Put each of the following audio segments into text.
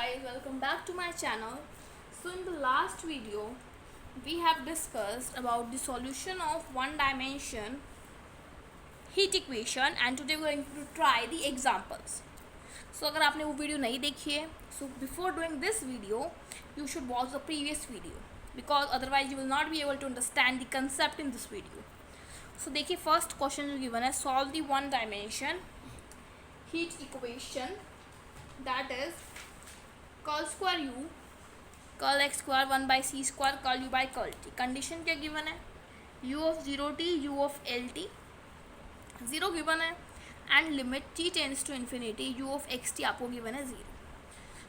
guys, welcome back to my channel. So in the last video we have discussed about the solution of one dimension heat equation and today we are going to try the examples. So अगर आपने वो video नहीं देखी है, so before doing this video you should watch the previous video because otherwise you will not be able to understand the concept in this video. So देखिए first question जो given है, solve the one dimension heat equation that is curl square u curl x square 1 by c square curl u by curl t. Condition क्या given है? U of 0t u of L T 0 given है and limit t tends to infinity u of x t आपको given है 0.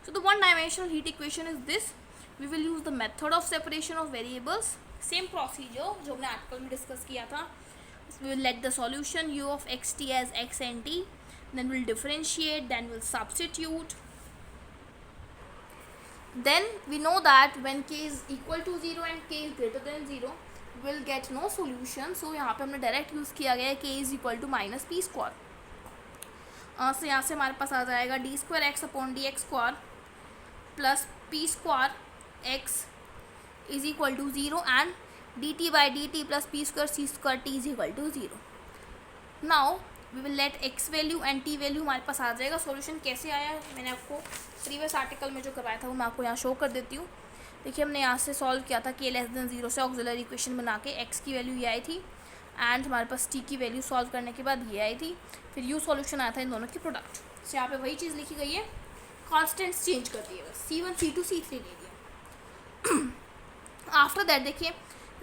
So the one dimensional heat equation is this. We will use the method of separation of variables. Same procedure जो हमने article में discuss किया था. We will let the solution u of x t as x n t, then will differentiate, then will substitute. Then we know that when k is equal to 0 and k is greater than 0 we will get no solution. So यहाँ पे हमने direct use किया गया है k is equal to minus p square. so यहाँ से हमारे पास आ जाएगा d square x upon d x square plus p square x is equal to 0 and d t by d t plus p square c square t is equal to 0. Now we will let x value and t value हमारे पास आ जाएगा. Solution कैसे आया मैंने आपको previous article में जो करवाया था वो मैं आपको यहाँ शो कर देती हूँ. देखिए हमने यहाँ से सॉल्व किया था के लेस देन 0 से ऑक्सिलरी इक्वेशन बना के एक्स की वैल्यू ये आई थी एंड हमारे पास टी की वैल्यू सॉल्व करने के बाद ये आई थी. फिर यू सॉल्यूशन आया था इन दोनों की प्रोडक्ट से. यहाँ पे वही चीज़ लिखी गई है, कॉन्स्टेंट्स चेंज कर दिए बस, C1 C2 C3 ले दिया. आफ्टर दैट देखिए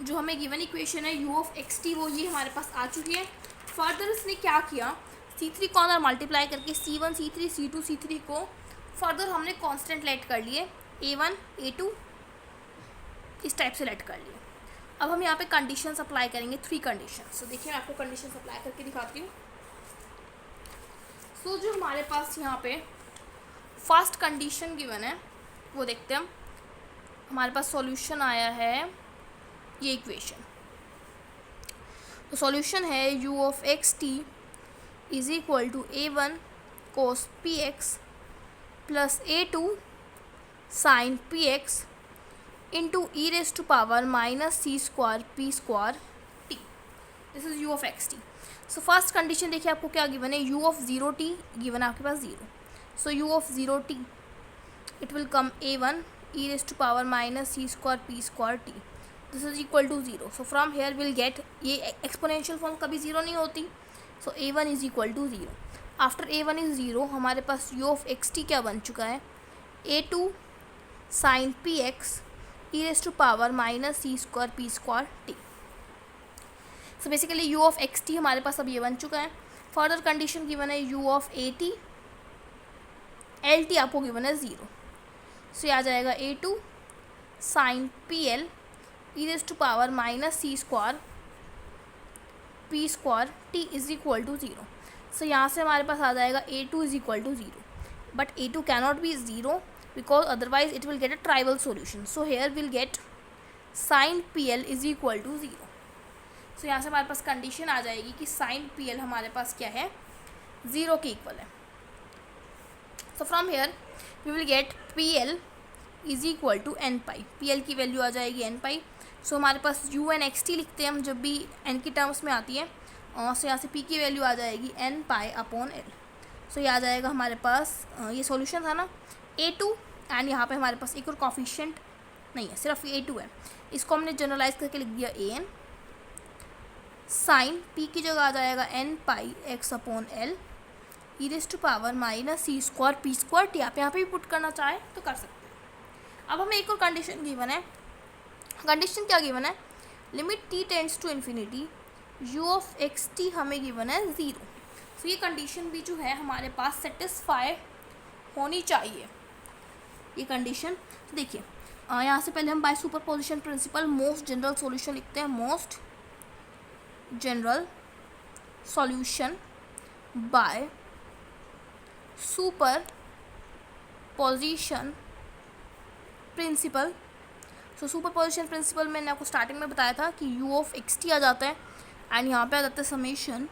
जो हमें गिवन इक्वेशन है यू ऑफ एक्स टी वो ये हमारे पास आ चुकी है. फर्दर इसने क्या किया, C3 को अंदर मल्टीप्लाई करके C1 C3 C2 C3 को फर्दर हमने कांस्टेंट लेट कर लिए A1 A2 इस टाइप से लेट कर लिए. अब हम यहाँ पे कंडीशंस अप्लाई करेंगे, 3 कंडीशंस. तो देखिए मैं आपको कंडीशंस अप्लाई करके दिखाती हूँ. सो जो हमारे पास यहाँ पे फर्स्ट कंडीशन गिवन है वो देखते हैं हम. हमारे पास सॉल्यूशन आया है ये इक्वेशन. तो सॉल्यूशन है u of x t is equal to A1 cos p x plus A2 sine p x into e raise to power minus c square p square t. This is u of x t. So first condition देखिए आपको क्या given है, u of 0t given है आपके पास 0. So u of 0t it will come A1 e raise to power minus c square p square t. This is equal to 0. So from here will get, ये exponential form कभी 0 नहीं होती. So A1 is equal to 0. After A1 is 0 हमारे पास u of x t क्या बन चुका है, A2 sine p x e raise to power minus c square p square t. So basically u of x t हमारे पास अब ये बन चुका है. फर्दर कंडीशन गिवन है u of a t l t आपको गिवन है 0. सो ये आ जाएगा A2 sine p l e raise to power minus c square p square t is equal to 0. So यहाँ से हमारे पास आ जाएगा A2 is equal to 0. But A2 cannot be 0 because otherwise it will get a trivial solution. So here will get sine p l is equal to 0. So यहाँ से हमारे पास condition आ जाएगी कि साइन पी एल हमारे पास क्या है, 0 के इक्वल है. So from here we will get p l is equal to n pi. P l की वैल्यू आ जाएगी एन पाई. सो हमारे पास यू एन एक्स टी लिखते हैं हम जब भी एन की टर्म्स में आती है. सो यहाँ से पी की वैल्यू आ जाएगी एन पाई अपॉन एल. सो ये आ जाएगा हमारे पास, ये सॉल्यूशन था ना A2 एंड यहाँ पे हमारे पास एक और कॉफिशिएंट नहीं है, सिर्फ A2 है. इसको हमने जनरलाइज करके लिख दिया AN. साइन पी की जगह आ जाएगा n pi x upon L e raise to power minus c square p square t. आप यहाँ पे भी पुट करना चाहे तो कर सकते हैं. अब हमें एक और कंडीशन गिवन है. कंडीशन क्या गिवन है, limit t tends to infinity u of x t हमें गिवन है 0. सो ये कंडीशन भी जो है हमारे पास सेटिस्फाई होनी चाहिए ये कंडीशन. तो देखिए यहाँ से पहले हम by superposition principle most general solution लिखते हैं. Most general solution by superposition principle. So superposition principle मैंने आपको स्टार्टिंग में बताया था कि यू ऑफ एक्स टी आ जाता है एंड यहाँ पे आ जाता है summation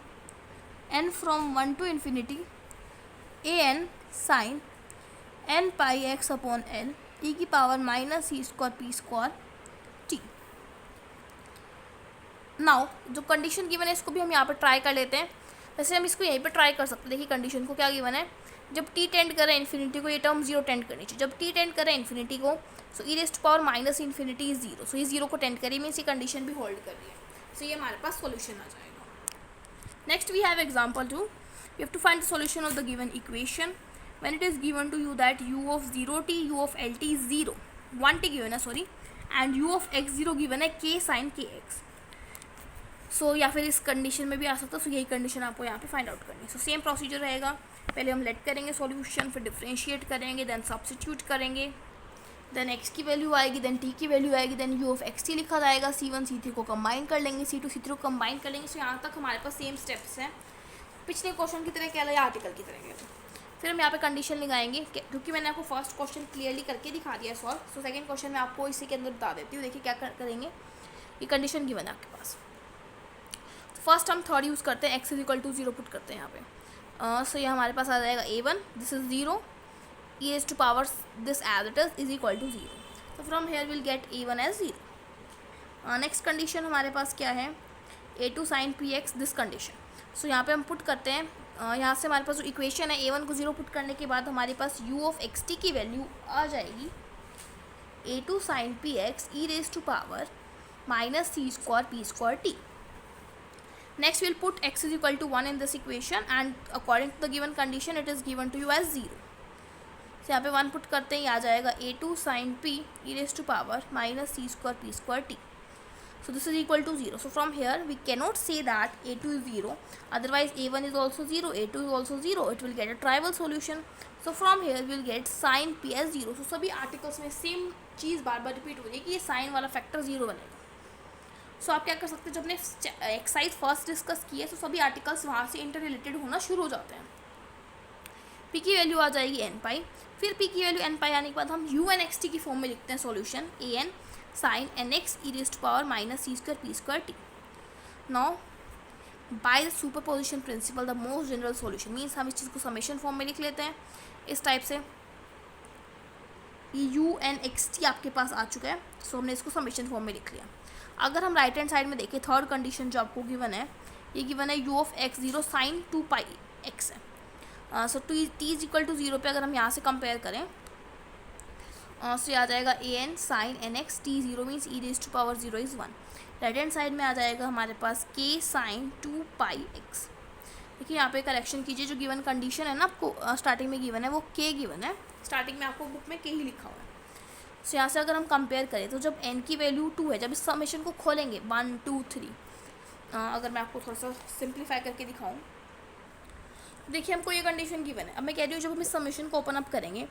n from 1 to infinity a n sine n pi x upon L e की power minus c square p square t. Now जो कंडीशन गिवन है इसको भी हम यहाँ पर ट्राई कर लेते हैं। वैसे हम इसको यहीं पर ट्राई कर सकते हैं। देखिए कंडीशन को क्या गिवन है, जब टी टेंड करे इन्फिनिटी को, ये टर्म जीरो टेंड करनी चाहिए। जब टी टेंड करे इन्फिनिटी को, so e rest power minus infinity is zero, so ये जीरो को टेंड करी, मीन्स ये कंडीशन भी होल्ड कर रही है। सो ये हमारे पास सॉल्यूशन आ जाएगा। Next we have example 2, we have to find the solution of the given equation when it is given to you that u of 0t u of lt is 0, 1t given है sorry, and u of x0 given है k sin kx। So या फिर इस condition में भी आ सकता है। सो यही कंडीशन आपको यहाँ पे फाइंड आउट करनी है। सो सेम प्रोसीजर रहेगा, पहले हम लेट करेंगे सॉल्यूशन, फिर डिफरेंशिएट करेंगे, देन सब्स्टिट्यूट करेंगे, देन x की वैल्यू आएगी, देन t की वैल्यू आएगी, देन u ऑफ xt लिखा जाएगा, c1 c3 को कंबाइन कर लेंगे, c2 c3 को कंबाइन कर लेंगे। सो यहाँ तक हमारे पास सेम स्टेप्स हैं, पिछले क्वेश्चन की तरह कह या आर्टिकल की तरह कह। फिर हम यहाँ पे कंडीशन लगाएंगे, क्योंकि मैंने आपको फर्स्ट क्वेश्चन क्लियरली करके दिखा दिया है सॉल्व। सो सेकंड क्वेश्चन में आपको इसी के अंदर बता देती हूँ। देखिए क्या करेंगे, ये कंडीशन गिवन है आपके पास। फर्स्ट हम थर्ड यूज़ करते हैं, x is equal to 0 put करते हैं यहाँ पे। सो ये हमारे पास आ जाएगा a1, this is 0, e raise to power this as it is equal to 0। तो from here will get a1 as 0। Next condition हमारे पास क्या है, a2 sin px, this condition. So यहाँ पे हम पुट करते हैं, यहाँ से हमारे पास जो इक्वेशन है a1 को 0 पुट करने के बाद हमारे पास u ऑफ xt की वैल्यू आ जाएगी a2 sin px e raise to power minus c square p square t. Next we'll put x is equal to 1 in this equation and according to the given condition it is given to you as 0. So यहाँ पे 1 put करते ही आ जाएगा a2 sin p e raised to power minus c square p square t. So this is equal to 0. So from here we cannot say that a2 is 0, otherwise a1 is also 0, a2 is also 0, it will get a trivial solution. So from here we will get sin p as 0. So सभी articles में same चीज़ बार बार repeat हो रही है कि ये sign वाला factor 0 बनेगा। सो आप क्या कर सकते हैं, जब हमने एक्सरसाइज फर्स्ट डिस्कस की है तो सभी आर्टिकल्स वहाँ से इंटर रिलेटेड होना शुरू हो जाते हैं। पी की वैल्यू आ जाएगी एन पाई, फिर पी की वैल्यू एन पाई आने के बाद हम यू एन एक्स टी की फॉर्म में लिखते हैं solution a n sine n x e raised to power minus c square p square t. Now by the superposition principle the most general solution means हम इस चीज़ को summation form में लिख लेते हैं इस टाइप से। यू एन एक्स टी आपके पास आ चुका है, सो हमने इसको समेशन फॉर्म में लिख लिया। अगर हम राइट हैंड साइड में देखें, थर्ड कंडीशन जो आपको गिवन है, ये गिवन है u of x0 sine 2 pi x है। So t is equal to 0 पे अगर हम यहाँ से कंपेयर करें, सो ये आ जाएगा a n sine n x t 0 means e raised to power 0 is 1। Right hand side में आ जाएगा हमारे पास k साइन 2 पाई x। देखिए यहाँ पे करेक्शन कीजिए, जो गिवन कंडीशन है ना आपको स्टार्टिंग में गिवन है वो k गिवन है, स्टार्टिंग में आपको बुक में k ही लिखा हुआ है। सो यहाँ से अगर हम कंपेयर करें तो जब n की वैल्यू 2 है, जब इस समेशन को खोलेंगे 1 2 3, अगर मैं आपको थोड़ा सा सिंप्लीफाई करके दिखाऊं, देखिए हमको ये कंडीशन गिवन है। अब मैं कह रही हूँ जब हम इस समेशन को ओपन अप करेंगे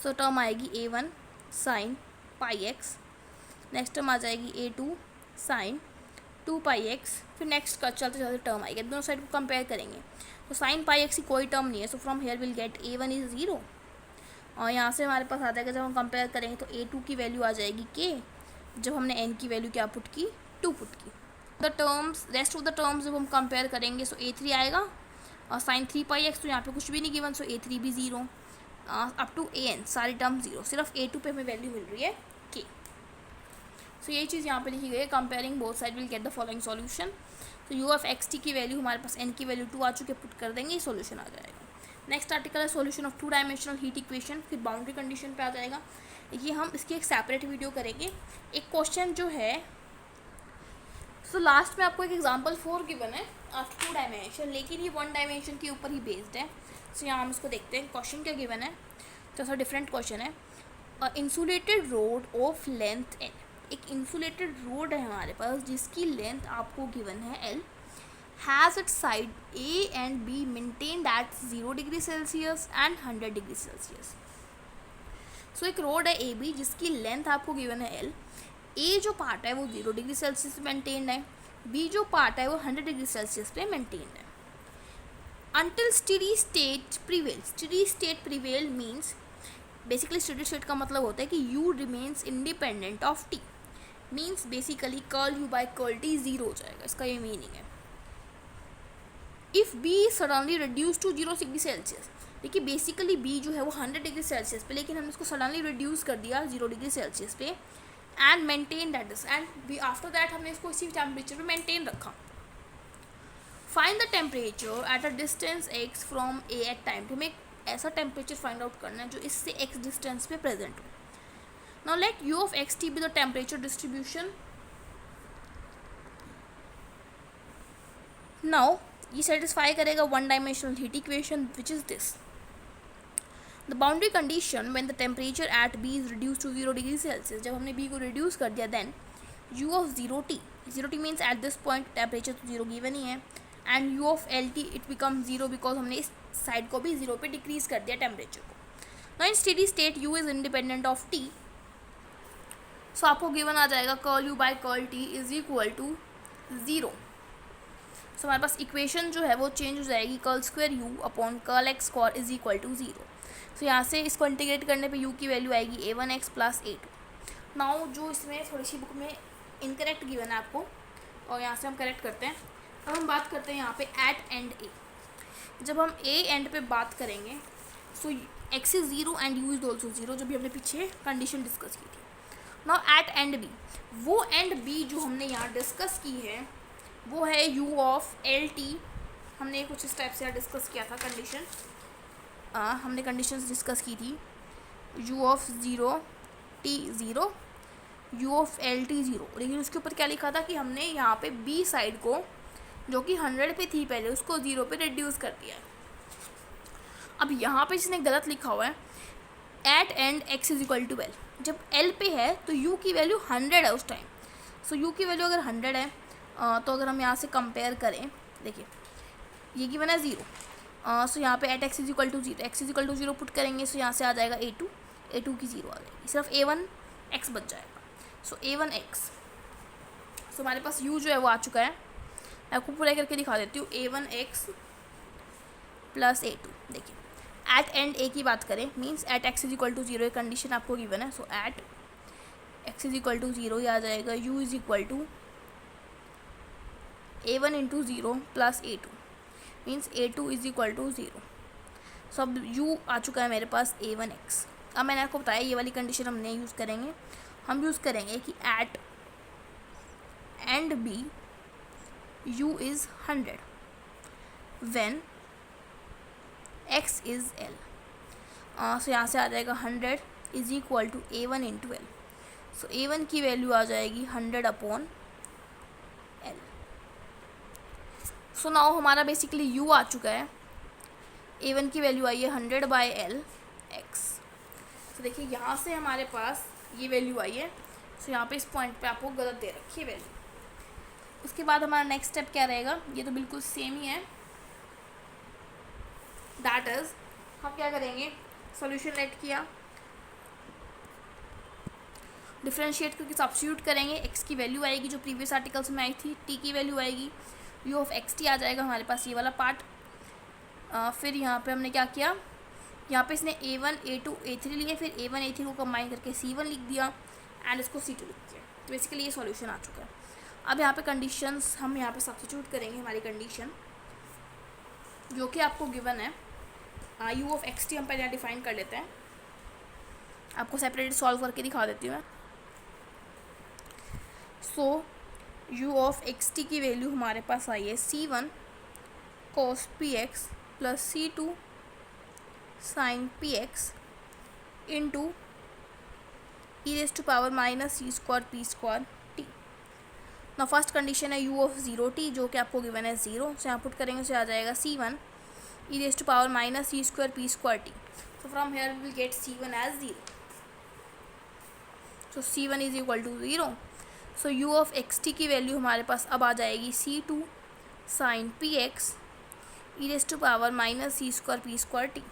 सो टर्म आएगी a1 sine pi x, next term आ जाएगी a2 साइन 2 पाई एक्स, फिर नेक्स्ट का चलते चलते टर्म आएगी। दोनों साइड को कंपेयर करेंगे तो साइन पाई एक्स की कोई टर्म नहीं है, so from here will get a1 is 0। और यहाँ से हमारे पास आ जाएगा, जब हम कंपेयर करेंगे तो a2 की वैल्यू आ जाएगी k, जब हमने n की वैल्यू क्या पुट की 2 पुट की। The terms rest of the terms जब हम कंपेयर करेंगे सो a3 आएगा और साइन 3 पाई एक्स, तो यहाँ पे कुछ भी नहीं गिवन, सो a3 भी 0 अप टू an सारी टर्म 0, सिर्फ a2 पे हमें वैल्यू मिल रही है k। सो यही चीज़ यहाँ पे लिखी गई है, comparing both side will get the following solution. तो u ऑफ एक्स टी की वैल्यू हमारे पास n की वैल्यू 2 आ चुकी है, पुट कर देंगे, सॉल्यूशन आ जाएगा। नेक्स्ट आर्टिकल है solution of 2 dimensional heat equation, फिर बाउंड्री कंडीशन पे आ जाएगा। ये हम इसकी एक सेपरेट वीडियो करेंगे। एक क्वेश्चन जो है सो लास्ट में आपको एक एग्जांपल 4 गिवन है ऑफ 2 डायमेंशन, लेकिन ये 1 डायमेंशन के ऊपर ही बेस्ड है। सो यहाँ हम इसको देखते हैं, क्वेश्चन क्या गिवन है, तो सा डिफरेंट क्वेश्चन है। Insulated road of length L, एक इंसुलेटेड रोड है हमारे पास जिसकी लेंथ आपको गिवन है L, has its side A and B maintained at 0 degree Celsius and 100 degree Celsius. So एक रोड है AB जिसकी लेंथ आपको गिवन है L, A जो पार्ट है वो 0 डिग्री सेल्सियस पे मेंटेन्ड है, B जो पार्ट है वो 100 डिग्री सेल्सियस पे मेंटेन्ड है। Until steady state prevails, steady state prevail means basically steady state का मतलब होता है कि U remains independent of T, means basically curl U by curl T 0 हो जाएगा, इसका ये मीनिंग है। If B is suddenly reduced to 0 degree Celsius, देखिए बेसिकली बी जो है वो 100 डिग्री सेल्सियस पे, लेकिन हमने इसको सडनली रिड्यूस कर दिया 0 डिग्री सेल्सियस पे and maintain that is, and after that हमने इसको इसी टेम्परेचर पे मेंटेन रखा. Find the temperature at a distance x from a at time. हमें एक ऐसा टेम्परेचर फाइंड आउट करना है जो इससे x डिस्टेंस पे प्रेजेंट हो. Now let u of xt be the temperature distribution. Now ये सेटिस्फाई करेगा one dimensional heat equation which is this. The boundary condition when the temperature at b is reduce to 0 degree Celsius. जब हमने b को reduce कर दिया then u of 0t means at this point temperature तो 0 given ही है, and u of lt it become 0 because हमने इस साइड को भी 0 पे डिक्रीज कर दिया टेम्परेचर को. Now in steady state u is independent of t. So आपको गिवन आ जाएगा curl u by curl t is equal to 0. So हमारे पास इक्वेशन जो है वो चेंज हो जाएगी, curl square u upon curl x square is equal to 0. So यहाँ से इसको इंटीग्रेट करने पे u की वैल्यू आएगी a1x प्लस a2. नाउ जो इसमें थोड़ी सी बुक में इनकरेक्ट गिवन है आपको, और यहाँ से हम करेक्ट करते हैं. अब हम बात करते हैं यहाँ पे एट एंड ए. जब हम ए एंड पे बात करेंगे सो x is 0 and u is also 0, जो भी हमने पीछे कंडीशन डिस्कस की थी. नाउ एट एंड बी, वो एंड बी जो हमने यहाँ डिस्कस की है वो है u ऑफ lt. हमने कुछ इस टाइप से डिस्कस किया था कंडीशन, हमने कंडीशंस डिस्कस की थी. u of 0 t 0, u of lt 0. लेकिन उसके ऊपर क्या लिखा था कि हमने यहाँ पे b साइड को जो कि 100 पे थी पहले उसको 0 पे रिड्यूस कर दिया है. अब यहाँ पे इसने गलत लिखा हुआ है at end x is equal to l. जब l पे है तो u की वैल्यू 100 है उस टाइम. सो u की वैल्यू अगर 100 है तो अगर हम यहाँ से कंपेयर करें, देखिए ये गिवन है 0. सो यहाँ पे at x is equal to 0, x is equal to 0 put करेंगे. सो यहाँ से आ जाएगा a2 की 0 आ जाएगी, सिर्फ a1x बच जाएगा. सो a1x. सो हमारे पास u जो है वो आ चुका है. मैं आपको पूरा करके दिखा देती हूँ. a1x plus a2. देखिए एट एंड a की बात करें means at x is equal to 0 condition आपको गिवन है. So at x is equal to 0 ये आ जाएगा u is equal to a1 into 0 plus a2 means a2 is equal to 0. So अब u आ चुका है मेरे पास a1x. अब मैंने आपको बताया ये वाली कंडीशन हम नहीं यूज़ करेंगे. हम यूज़ करेंगे कि at end b u is 100 when x is l. So यहाँ से आ जाएगा 100 is equal to a1 into l. So a1 की वैल्यू आ जाएगी 100 अपॉन l. सो नाउ हमारा बेसिकली u आ चुका है. a1 की वैल्यू आई है 100 बाई एल एक्स. तो देखिए यहाँ से हमारे पास ये वैल्यू आई है. सो यहाँ पे इस पॉइंट पे आपको गलत दे रखी है वैल्यू. उसके बाद हमारा नेक्स्ट स्टेप क्या रहेगा, ये तो बिल्कुल सेम ही है. दैट इज हम क्या करेंगे, सॉल्यूशन लेट किया, डिफरेंशिएट करके सब्स्टिट्यूट करेंगे. x की वैल्यू आएगी जो प्रीवियस आर्टिकल्स में आई थी, t की वैल्यू आएगी, u ऑफ xt आ जाएगा हमारे पास ये वाला पार्ट. फिर यहाँ पे हमने क्या किया, यहाँ पे इसने a1 a2 a3 लिए, फिर a1 a3 को कंबाइन करके c1 लिख दिया एंड इसको c2 लिख दिया. तो बेसिकली ये सॉल्यूशन आ चुका है. अब यहाँ पे कंडीशंस हम यहाँ पे सब्स्टिट्यूट करेंगे. हमारी कंडीशन जो कि आपको गिवन है u ऑफ xt हम पहले डिफाइन कर लेते हैं. आपको सेपरेट सॉल्व करके दिखा देती हूँ मैं. सो u ऑफ xt की वैल्यू हमारे पास आई है c1 cos px plus c2 sin px into e raise to power minus c square p square t. ना फर्स्ट कंडीशन है u ऑफ 0t जो कि आपको गिवन है 0. से यहाँ पुट करेंगे उसे आ जाएगा c1 e raise to power minus c square p square t. So from here we will get c1 as 0. So c1 is equal to 0. So u of xt की वैल्यू हमारे पास अब आ जाएगी c2 sin px e raise to power minus c square p square t.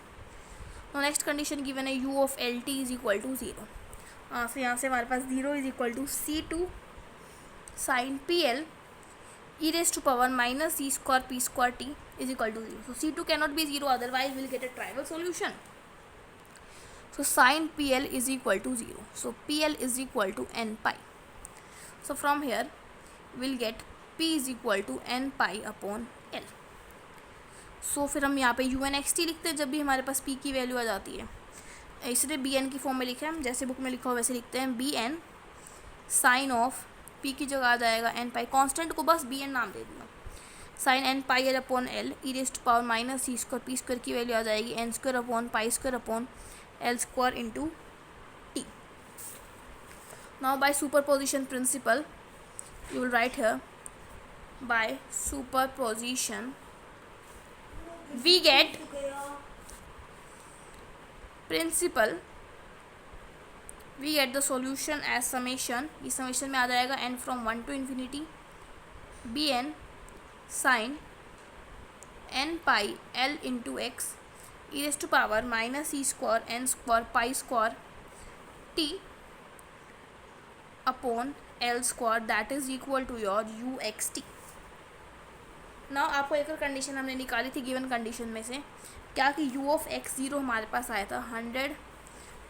Next condition given है u of lt is equal to 0. So यहाँ से हमारे पास 0 is equal to c2 sin pl e raise to power minus c square p square t is equal to 0. So c2 cannot be 0 otherwise will get a trivial solution. So sin PL is equal to 0. So PL is equal to n pi. So from here we'll get P is equal to n pi upon L. सो फिर हम यहाँ पे you n x t लिखते हैं जब भी हमारे पास P की वैल्यू आ जाती है, इसलिए बी एन की फॉर्म में लिखे हम, जैसे बुक में लिखा हो वैसे लिखते हैं, b n sine of p की जगह आ जाएगा एन पाई, कॉन्स्टेंट को बस बी एन नाम दे दिया, sine n pi l upon L e raised to power minus c square, p square की वैल्यू आ जाएगी n square upon pi square upon l square into t. Now by superposition principle you will write here, by superposition we get principle, we get the solution as summation, इस summation में आ जाएगा n from 1 to infinity bn sin n pi l into x e raised to power minus e square n square pi square t upon l square that is equal to your u x t. Now आपको एक और condition हमने निकाली थी given condition में से, क्या कि यू ऑफ एक्स ज़ीरो हमारे पास आया था 100,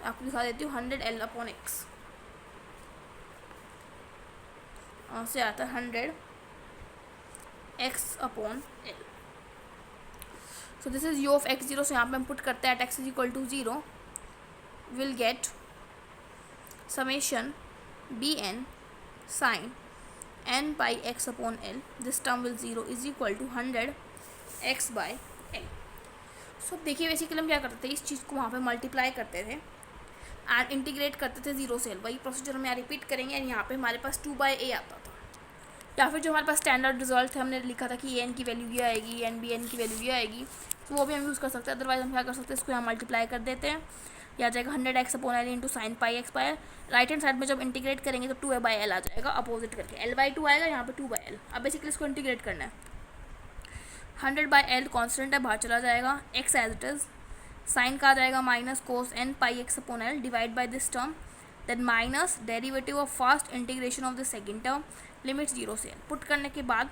आपको दिखा देती हूँ, 100 एल अपॉन एक्स से आता है 100 x upon l. So this is u of x zero. से यहाँ पे हम पुट करते हैं at x is equal to zero, will get summation bn sin n pi x upon l, this term will 0 is equal to 100 x by l. सो देखिए basically हम क्या करते थे, इस चीज़ को वहाँ पे मल्टीप्लाई करते थे एंड इंटीग्रेट करते थे 0 से l. वही प्रोसीजर हम यहाँ रिपीट करेंगे एंड यहाँ पे हमारे पास 2/a आता था, या फिर जो हमारे पास स्टैंडर्ड रिजल्ट है हमने लिखा था कि an की वैल्यू ये आएगी एन बी एन की वैल्यू ये आएगी, तो वो भी हम यूज़ कर सकते हैं. अदरवाइज हम क्या कर सकते हैं, इसको यहाँ मल्टीप्लाई कर देते हैं, या आ जाएगा 100 x upon L into sine pi x by L. Right hand side में जब इंटीग्रेट करेंगे तो 2/l आ जाएगा, अपोजिट करके l/2 आएगा, यहाँ पे 2/l. अब बेसिकली इसको इंटीग्रेट करना है, 100/l कॉन्स्टेंट है, बाहर चला जाएगा, x as it is, sine का आ जाएगा minus cos n pi x upon l divide by this term, then minus derivative of first integration of the second term, limit 0 से l. पुट करने के बाद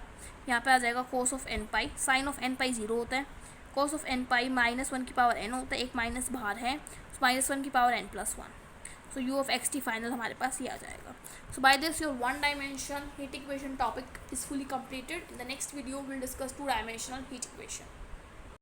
यहाँ पे आ जाएगा cos of n pi, sine of n pi 0 होता है, कोस ऑफ n पाई -1 की पावर n होता है, एक माइनस बाहर है, -1 की power n+1. So u of x t final हमारे पास ये आ जाएगा. So by this your 1 dimension heat equation topic is fully completed. In the next video will discuss 2 dimensional heat equation.